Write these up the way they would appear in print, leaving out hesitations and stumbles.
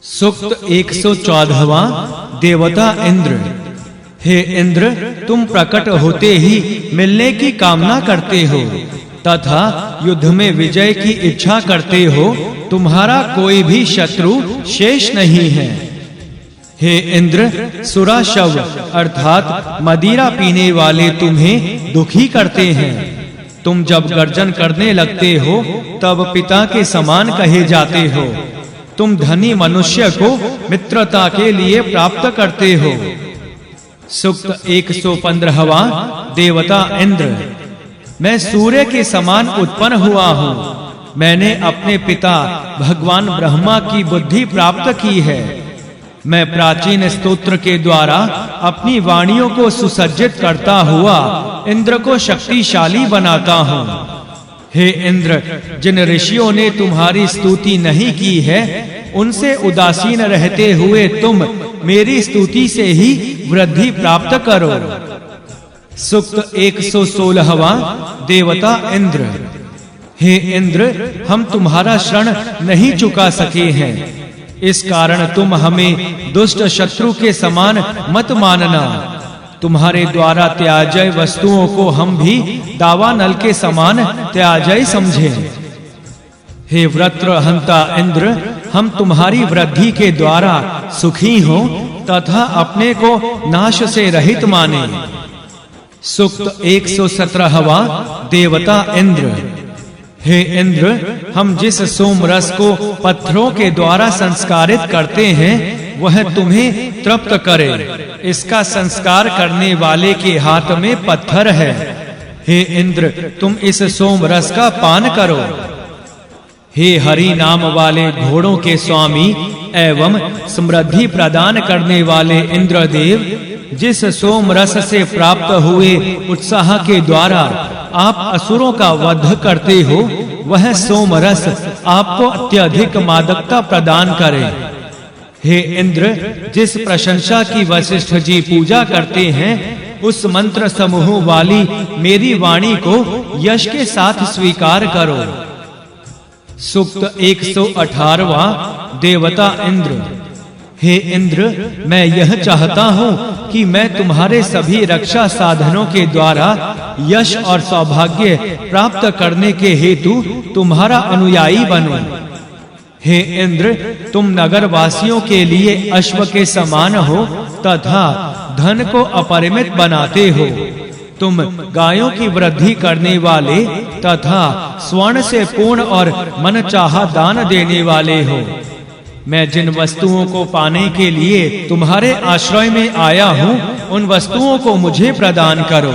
सूक्त 114वां देवता इंद्र। हे इंद्र, तुम प्रकट होते ही मिलने की कामना करते हो तथा युद्ध में विजय की इच्छा करते हो। तुम्हारा कोई भी शत्रु शेष नहीं है। हे इंद्र, सुराशव अर्थात मदिरा पीने वाले तुम्हें दुखी करते हैं। तुम जब गर्जन करने लगते हो तब पिता के समान कहे जाते हो। तुम धनी मनुष्य को मित्रता के लिए प्राप्त करते हो। सूक्त 115वां देवता इंद्र। मैं सूर्य के समान उत्पन्न हुआ हूँ। मैंने अपने पिता भगवान ब्रह्मा की बुद्धि प्राप्त की है। मैं प्राचीन स्तोत्र के द्वारा अपनी वाणियों को सुसज्जित करता हुआ इंद्र को शक्तिशाली बनाता हूँ। हे इंद्र, जिन ऋषियों ने तुम्हारी स्तुति नहीं की है उनसे उदासीन रहते हुए तुम मेरी स्तुति से ही वृद्धि प्राप्त करो। सूक्त 116वां देवता इंद्र। हे इंद्र, हम तुम्हारा शरण नहीं चुका सके हैं। इस कारण तुम हमें दुष्ट शत्रु के समान मत मानना। तुम्हारे द्वारा त्याज्य वस्तुओं को हम भी दावानल के समान त्याज्य समझें। हे वृत्रहंता इंद्र, हम तुम्हारी वृद्धि के द्वारा सुखी हो तथा अपने को नाश से रहित माने। सूक्त 117वां देवता इंद्र। हे इंद्र, हम जिस सोम रस को पत्थरों के द्वारा संस्कारित करते हैं वह तुम्हें तृप्त करे। इसका संस्कार करने वाले के हाथ में पत्थर है। हे इंद्र, तुम इस सोम रस का पान करो। हे हरि नाम वाले घोड़ों के स्वामी एवं समृद्धि प्रदान करने वाले इंद्रदेव, जिस सोम रस से प्राप्त हुए उत्साह के द्वारा आप असुरों का वध करते हो, वह सोम रस आपको अत्यधिक मादकता प्रदान करे। हे इंद्र, जिस प्रशंसा की वशिष्ठ जी पूजा करते हैं उस मंत्र समूह वाली मेरी वाणी को यश के साथ स्वीकार करो। सूक्त 118वां देवता इंद्र। हे इंद्र, मैं यह चाहता हूँ कि मैं तुम्हारे सभी रक्षा साधनों के द्वारा यश और सौभाग्य प्राप्त करने के हेतु तुम्हारा अनुयायी बनूं। हे इंद्र, तुम नगर वासियों के लिए अश्व के समान हो तथा धन को अपरिमित बनाते हो। तुम गायों की वृद्धि करने वाले तथा स्वर्ण से पूर्ण और मनचाहा दान देने वाले हो। मैं जिन वस्तुओं को पाने के लिए तुम्हारे आश्रय में आया हूँ उन वस्तुओं को मुझे प्रदान करो।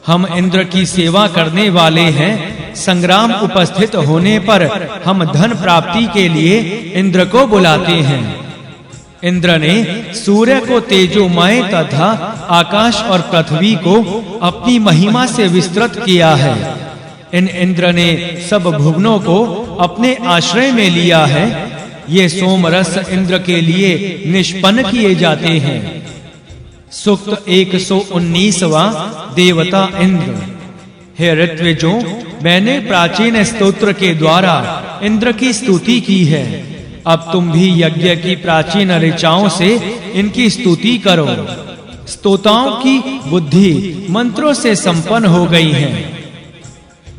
हम इंद्र की सेवा करने वाले हैं। संग्राम उपस्थित होने पर हम धन प्राप्ति के लिए इंद्र को बुलाते हैं। इंद्र ने सूर्य को तेजोमय तथा आकाश और पृथ्वी को अपनी महिमा से विस्तृत किया है। इन इंद्र ने सब भुवनों को अपने आश्रय में लिया है। ये सोम रस इंद्र के लिए निष्पन्न किए जाते हैं। सूक्त 119वां देवता इंद्र। हे ऋत्विजों, मैंने प्राचीन स्तोत्र के द्वारा इंद्र की स्तुति की है। अब तुम भी यज्ञ की प्राचीन ऋचाओं से इनकी स्तुति करो। स्तोताओं की बुद्धि मंत्रों से संपन्न हो गई है।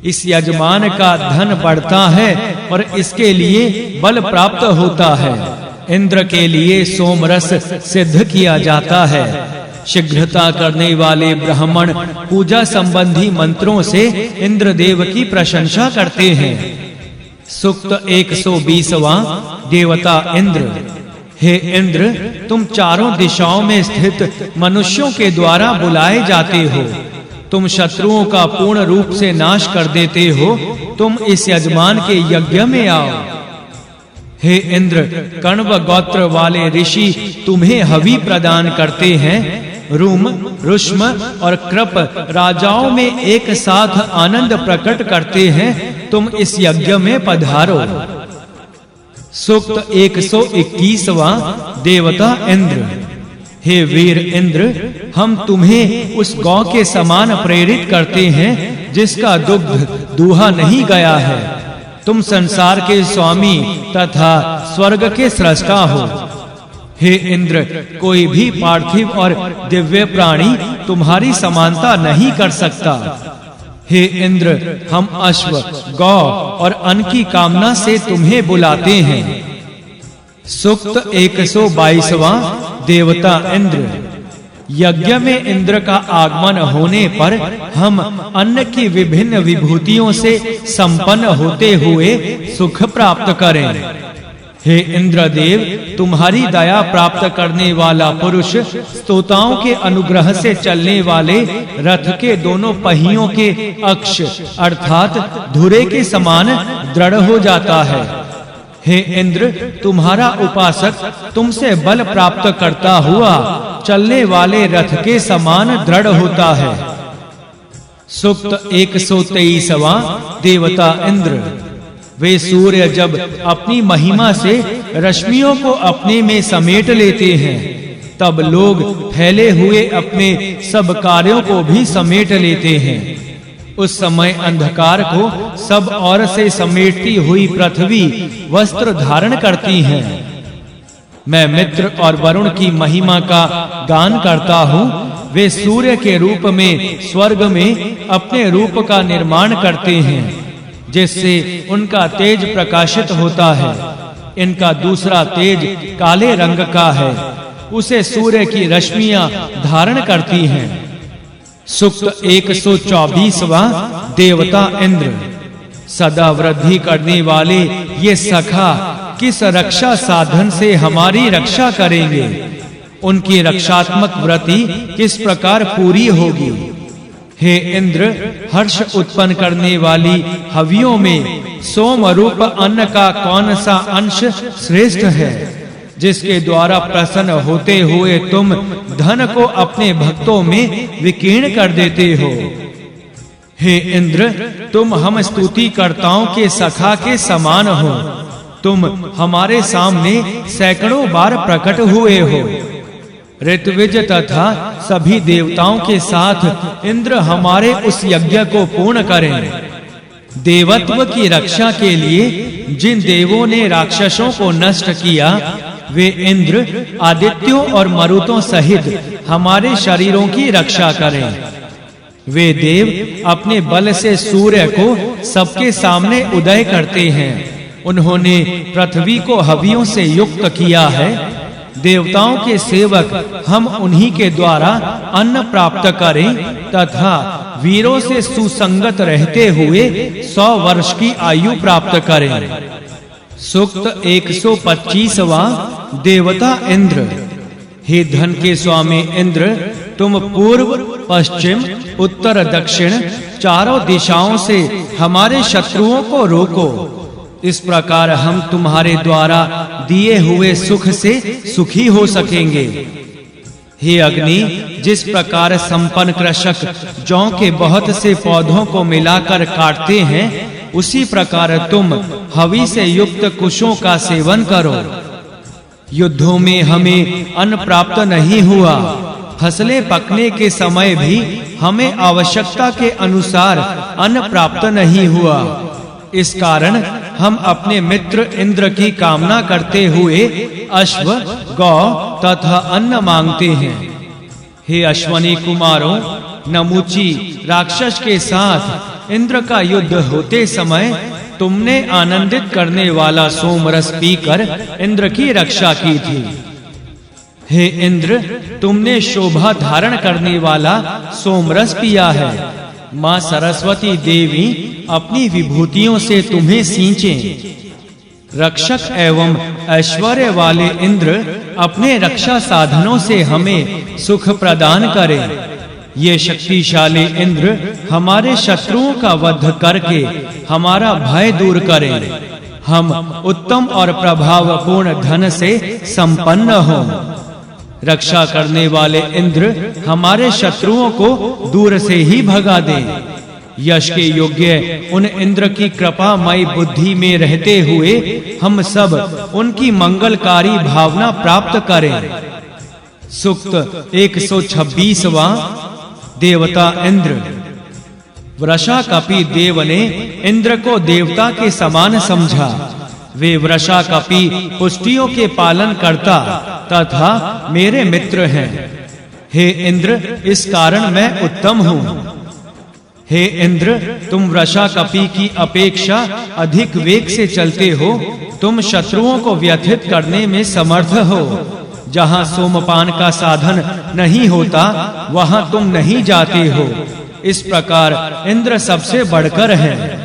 इस यजमान का धन बढ़ता है और इसके लिए बल प्राप्त होता है। इंद्र के लिए सोम रस सिद्ध किया जाता है। शीघ्रता करने वाले ब्राह्मण पूजा संबंधी मंत्रों से इंद्रदेव की प्रशंसा करते हैं। सूक्त 120वां देवता इंद्र। हे इंद्र, तुम चारों दिशाओं में स्थित मनुष्यों के द्वारा बुलाए जाते हो। तुम शत्रुओं का पूर्ण रूप से नाश कर देते हो। तुम इस यजमान के यज्ञ में आओ। हे इंद्र, कण्व गोत्र वाले ऋषि तुम्हें हवि प्रदान करते हैं। रूम, रुष्म और कृप राजाओं में एक साथ आनंद प्रकट करते हैं। तुम इस यज्ञ में पधारो। सूक्त 121वां देवता इंद्र। हे वीर इंद्र, हम तुम्हें उस गौ के समान प्रेरित करते हैं जिसका दुग्ध दूहा नहीं गया है। तुम संसार के स्वामी तथा स्वर्ग के सृष्टा हो। हे इंद्र, कोई भी पार्थिव और दिव्य प्राणी तुम्हारी समानता नहीं कर सकता। हे इंद्र, हम अश्व, गौ और अन्न की कामना से तुम्हें बुलाते हैं। सूक्त 122वां देवता इंद्र। यज्ञ में इंद्र का आगमन होने पर हम अन्न की विभिन्न विभूतियों से संपन्न होते हुए सुख प्राप्त करें। हे इंद्रदेव, तुम्हारी दया प्राप्त करने वाला पुरुष स्तोताओं के अनुग्रह से चलने वाले रथ के दोनों पहियों के अक्ष अर्थात धुरे के समान दृढ़ हो जाता है। हे इंद्र, तुम्हारा उपासक तुमसे बल प्राप्त करता हुआ चलने वाले रथ के समान दृढ़ होता है। सूक्त 123वां देवता इंद्र। वे सूर्य जब अपनी महिमा से रश्मियों को अपने में समेट लेते हैं, तब लोग फैले हुए अपने सब कार्यों को भी समेट लेते हैं। उस समय अंधकार को सब ओर से समेटती हुई पृथ्वी वस्त्र धारण करती है। मैं मित्र और वरुण की महिमा का गान करता हूँ। वे सूर्य के रूप में स्वर्ग में अपने रूप का निर्माण करते हैं, जिससे उनका तेज प्रकाशित होता है। इनका दूसरा तेज काले रंग का है, उसे सूर्य की रश्मियां धारण करती हैं। सूक्त 124वां देवता इंद्र। सदा वृद्धि करने वाले ये सखा किस रक्षा साधन से हमारी रक्षा करेंगे? उनकी रक्षात्मक व्रति किस प्रकार पूरी होगी? हे इंद्र, हर्ष उत्पन्न करने वाली हवियों में सोम रूप अन्न का कौन सा अंश श्रेष्ठ है, जिसके द्वारा प्रसन्न होते हुए तुम धन को अपने भक्तों में विकीर्ण कर देते हो? हे इंद्र, तुम हम स्तुति कर्ताओं के सखा के समान हो। तुम हमारे सामने सैकड़ों बार प्रकट हुए हो। ऋत्विज तथा सभी देवताओं के साथ इंद्र हमारे उस यज्ञ को पूर्ण करें। देवत्व की रक्षा के लिए जिन देवों ने राक्षसों को नष्ट किया, वे इंद्र आदित्यों और मरुतों सहित हमारे शरीरों की रक्षा करें। वे देव अपने बल से सूर्य को सबके सामने उदय करते हैं। उन्होंने पृथ्वी को हवियों से युक्त किया है। देवताओं के सेवक हम उन्हीं के द्वारा अन्न प्राप्त करें तथा वीरों से सुसंगत रहते हुए 100 वर्ष की आयु प्राप्त करें। सूक्त 125वां देवता इंद्र। हे धन के स्वामी इंद्र, तुम पूर्व, पश्चिम, उत्तर, दक्षिण चारों दिशाओं से हमारे शत्रुओं को रोको। इस प्रकार हम तुम्हारे द्वारा दिए हुए सुख से सुखी हो सकेंगे। हे अग्नि, जिस प्रकार संपन्न कृषक जौ के बहुत से पौधों को मिलाकर काटते हैं, उसी प्रकार तुम हवि से युक्त कुशों का सेवन करो। युद्धों में हमें अन्न प्राप्त नहीं हुआ। फसलें पकने के समय भी हमें आवश्यकता के अनुसार अन्न प्राप्त नहीं हुआ। इस कारण हम अपने मित्र इंद्र की कामना करते हुए अश्व, गौ तथा अन्न मांगते हैं। हे अश्वनी कुमारों, नमुची राक्षस के साथ इंद्र का युद्ध होते समय तुमने आनंदित करने वाला सोमरस पीकर इंद्र की रक्षा की थी। हे इंद्र, तुमने शोभा धारण करने वाला सोमरस पिया है। माँ सरस्वती देवी अपनी विभूतियों से तुम्हें सींचें। रक्षक एवं ऐश्वर्य वाले इंद्र अपने रक्षा साधनों से हमें सुख प्रदान करें। ये शक्तिशाली इंद्र हमारे शत्रुओं का वध करके हमारा भय दूर करें। हम उत्तम और प्रभावपूर्ण धन से संपन्न हों। रक्षा करने वाले इंद्र हमारे शत्रुओं को दूर से ही भगा दें। यश के योग्य उन इंद्र की कृपामयी बुद्धि में रहते हुए हम सब उनकी मंगलकारी भावना प्राप्त करें। सूक्त 126वां देवता इंद्र। वृषाकपि देव ने इंद्र को देवता के समान समझा। वे वृषाकपि पुष्टियों के पालन करता तथा मेरे मित्र हैं। हे इंद्र, इस कारण मैं उत्तम हूँ। हे इंद्र, तुम वृषाकपि की अपेक्षा अधिक वेग से चलते हो। तुम शत्रुओं को व्यथित करने में समर्थ हो। जहाँ सोमपान का साधन नहीं होता, वहाँ तुम नहीं जाते हो। इस प्रकार इंद्र सबसे बढ़कर है।